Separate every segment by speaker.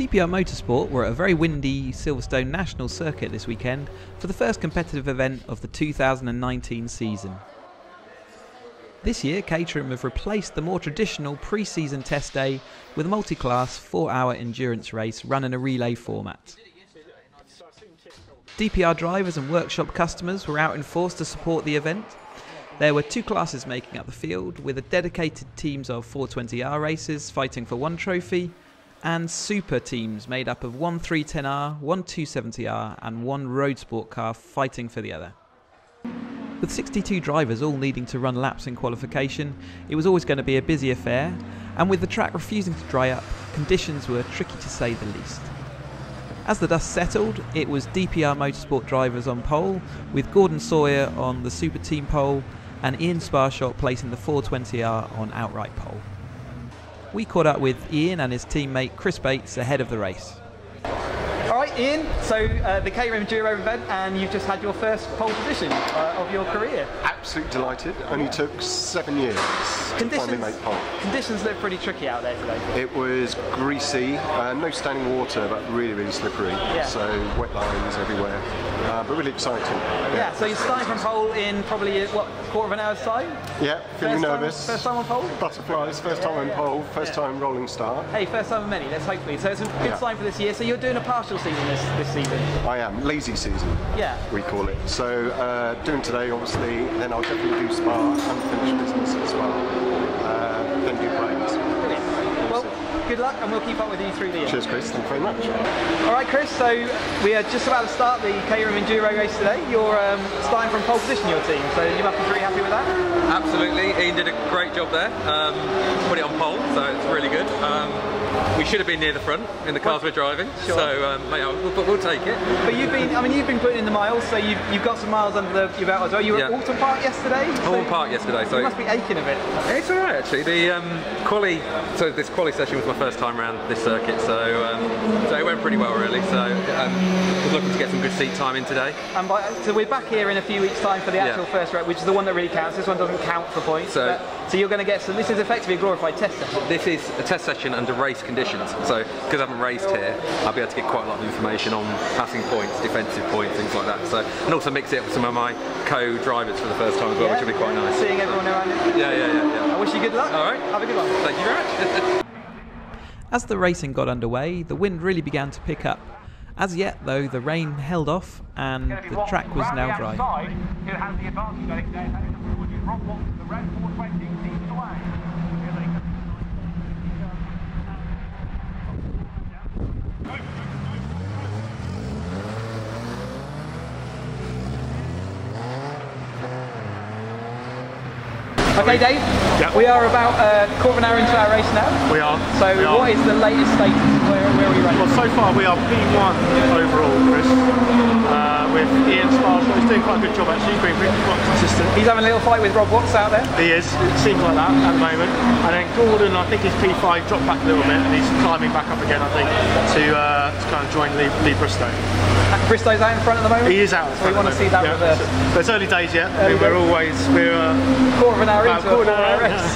Speaker 1: DPR Motorsport were at a very windy Silverstone National Circuit this weekend for the first competitive event of the 2019 season. This year, Caterham have replaced the more traditional pre-season test day with a multi-class 4-hour endurance race run in a relay format. DPR drivers and workshop customers were out in force to support the event. There were two classes making up the field, with a dedicated teams of 420R racers fighting for one trophy, and super teams made up of one 310R, one 270R and one road sport car fighting for the other. With 62 drivers all needing to run laps in qualification, it was always going to be a busy affair, and with the track refusing to dry up, conditions were tricky to say the least. As the dust settled, it was DPR Motorsport drivers on pole, with Gordon Sawyer on the super team pole and Ian Sparshot placing the 420R on outright pole. We caught up with Ian and his teammate Chris Bates ahead of the race.
Speaker 2: Alright Ian, so the Caterham Enduro event, and you've just had your first pole position of your career.
Speaker 3: Absolutely delighted, only took 7 years to finally make pole.
Speaker 2: Conditions look pretty tricky out there today.
Speaker 3: It was greasy, no standing water but really slippery, so wet lines everywhere, but really exciting.
Speaker 2: Yeah, so you're starting from pole in probably, what, quarter of an hour's time?
Speaker 3: Yeah, feeling nervous.
Speaker 2: First time on pole?
Speaker 3: Butterflies, first time on pole, first time rolling start.
Speaker 2: Hey, first time of many, let's hopefully. So it's a good sign for this year. So you're doing a partial season this season?
Speaker 3: I am, lazy season, we call it. So doing today obviously, then I'll definitely do Spa, unfinished business as well, then do planes.
Speaker 2: Brilliant. Well, good luck, and we'll keep up with you through the year.
Speaker 3: Cheers Chris, thank you very much.
Speaker 2: Alright Chris, so we are just about to start the Caterham Enduro race today. You're starting from pole position, your team, so you must be pretty happy with that?
Speaker 4: Absolutely, Ian did a great job there, put it on pole, so it's really good. We should have been near the front in the cars we're driving, so we'll take it.
Speaker 2: But you've been putting in the miles, so you've got some miles under your belt as well. You were at Alton Park yesterday?
Speaker 4: Alton Park yesterday, so
Speaker 2: you must be aching a bit.
Speaker 4: It's alright actually. This quali session was my first time around this circuit, so it went pretty well really. So I was looking to get some good seat time in today. And
Speaker 2: so we're back here in a few weeks' time for the actual first race, which is the one that really counts. This one doesn't count for points. So you're going to get some. This is effectively a glorified test session.
Speaker 4: This is a test session under race conditions. So because I haven't raced here, I'll be able to get quite a lot of information on passing points, defensive points, things like that. So and also mix it up with some of my co-drivers for the first time as well, which will be quite nice.
Speaker 2: Seeing everyone around it.
Speaker 4: Yeah.
Speaker 2: I wish you good luck.
Speaker 4: All right.
Speaker 2: Have a good one.
Speaker 4: Thank you very much.
Speaker 1: As the racing got underway, the wind really began to pick up. As yet, though, the rain held off and the track was now dry.
Speaker 5: Who has the advantage today? The red 420 leads the way.
Speaker 2: Okay, Dave.
Speaker 6: Yep.
Speaker 2: We are about a quarter of an hour into our race now.
Speaker 6: We are.
Speaker 2: So what is the latest status? Where are we running?
Speaker 6: Well, so far we are P1 overall, Chris. With Ian Sparshot, he's doing quite a good job actually. He's been pretty consistent.
Speaker 2: He's having a little fight with Rob Watts out there.
Speaker 6: He is. It seems like that at the moment. And then Gordon, I think his P5 dropped back a little bit, and he's climbing back up again, I think, to kind of join Lee Bristow's
Speaker 2: Bristow's out in front at the moment.
Speaker 6: He is out.
Speaker 2: So we want to see that reverse.
Speaker 6: But it's early days yet. We're
Speaker 2: quarter of an hour into a race.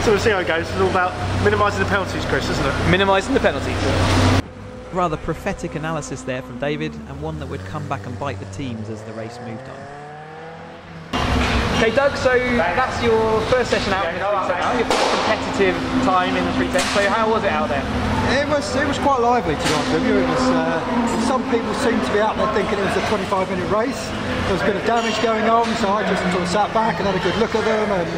Speaker 6: So we'll see how it goes. It's all about minimising the penalties, Chris, isn't it?
Speaker 2: Minimising the penalties.
Speaker 1: Rather prophetic analysis there from David, and one that would come back and bite the teams as the race moved on.
Speaker 2: Okay, Doug, so that's your first session out in the 310. Your first competitive time in the 310. So how was it out there?
Speaker 7: It was quite lively, to be honest with you. It was, some people seemed to be out there thinking it was a 25-minute race. There was a bit of damage going on, so I just sort of sat back and had a good look at them and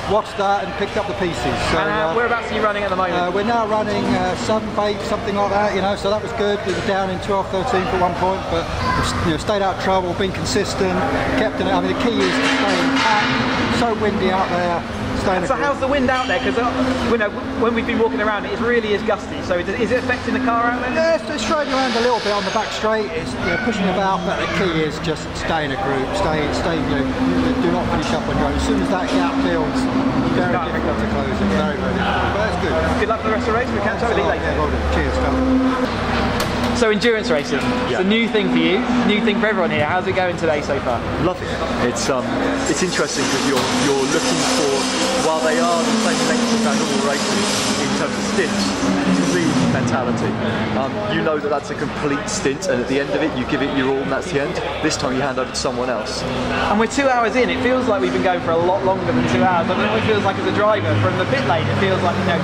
Speaker 7: watched that and picked up the pieces. So,
Speaker 2: and whereabouts are you running at the moment?
Speaker 7: We're now running 7th, 8th, something like that, you know, so that was good. We were down in 12th, 13th at one point, but stayed out of trouble, been consistent, kept in it. I mean, the key is to stay in pack. So windy out there.
Speaker 2: So how's the wind out there? Because when we've been walking around, it really is gusty. So is it affecting the car out there?
Speaker 7: Yeah, it's straightening around a little bit on the back straight. It's pushing about, but the key is just stay in a group. Stay. Do not finish up on your own. As soon as that gap builds, very difficult to close it. Very difficult. But it's good.
Speaker 2: Good luck for the rest of the race. We'll catch up with you later.
Speaker 7: Yeah, well done. Cheers, fella.
Speaker 2: So endurance racing, it's a new thing for you, new thing for everyone here. How's it going today so far?
Speaker 8: Loving it. It's interesting because you're looking for, while they are the same length as our normal races in terms of stints, to really mentality. You know that that's a complete stint, and at the end of it, you give it your all, and that's the end. This time you hand over to someone else.
Speaker 2: And we're 2 hours in. It feels like we've been going for a lot longer than 2 hours. I don't know what it feels like as a driver. From the pit lane, it feels like, you know,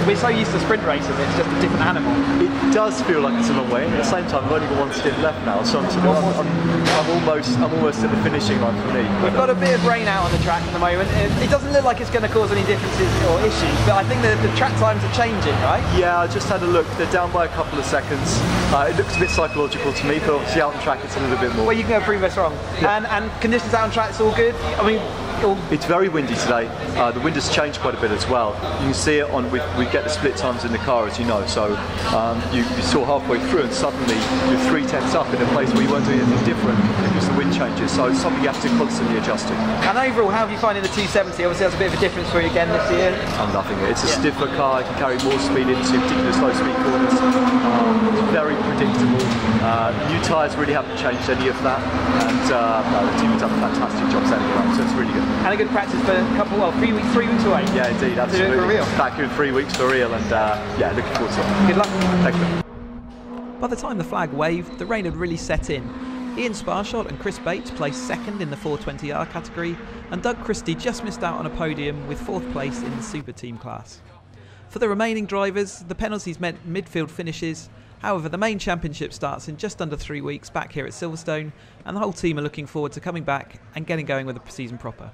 Speaker 2: we're so used to sprint races, it's just a different animal.
Speaker 8: It does feel like it's a long way, and at the same time, I've only got one stint left now, so I'm almost at the finishing line for me.
Speaker 2: We've got a bit of rain out on the track at the moment. It doesn't look like it's going to cause any differences or issues, but I think the track times are changing, right?
Speaker 8: Yeah, I just had a look. They're down by a couple of seconds. It looks a bit psychological to me, but obviously out on track it's a little bit more.
Speaker 2: Well, you can go previous wrong. Yeah. And conditions out on track, it's all good. I mean,
Speaker 8: it's very windy today. The wind has changed quite a bit as well. You can see it on, we get the split times in the car, as you know, so you saw halfway through and suddenly you're 3/10 up in a place where you weren't doing anything different because the wind changes, so it's something you have to constantly adjust to.
Speaker 2: And overall, how have you finding the 270? Obviously that's a bit of a difference for you again this year.
Speaker 8: I'm loving it. It's a stiffer car, it can carry more speed into particular slow speed corners. It's very predictable. New tyres really haven't changed any of that, and the team has done a fantastic job setting it up, so it's really good.
Speaker 2: And a good practice for a couple, 3 weeks away.
Speaker 8: Yeah, indeed, absolutely.
Speaker 2: To do it for real.
Speaker 8: Back in 3 weeks for real, and yeah, looking forward to it.
Speaker 2: Good luck.
Speaker 8: Thank you.
Speaker 1: By the time the flag waved, the rain had really set in. Ian Sparshot and Chris Bates placed second in the 420R category, and Doug Christie just missed out on a podium with fourth place in the Super Team class. For the remaining drivers, the penalties meant midfield finishes. However, the main championship starts in just under 3 weeks back here at Silverstone, and the whole team are looking forward to coming back and getting going with the season proper.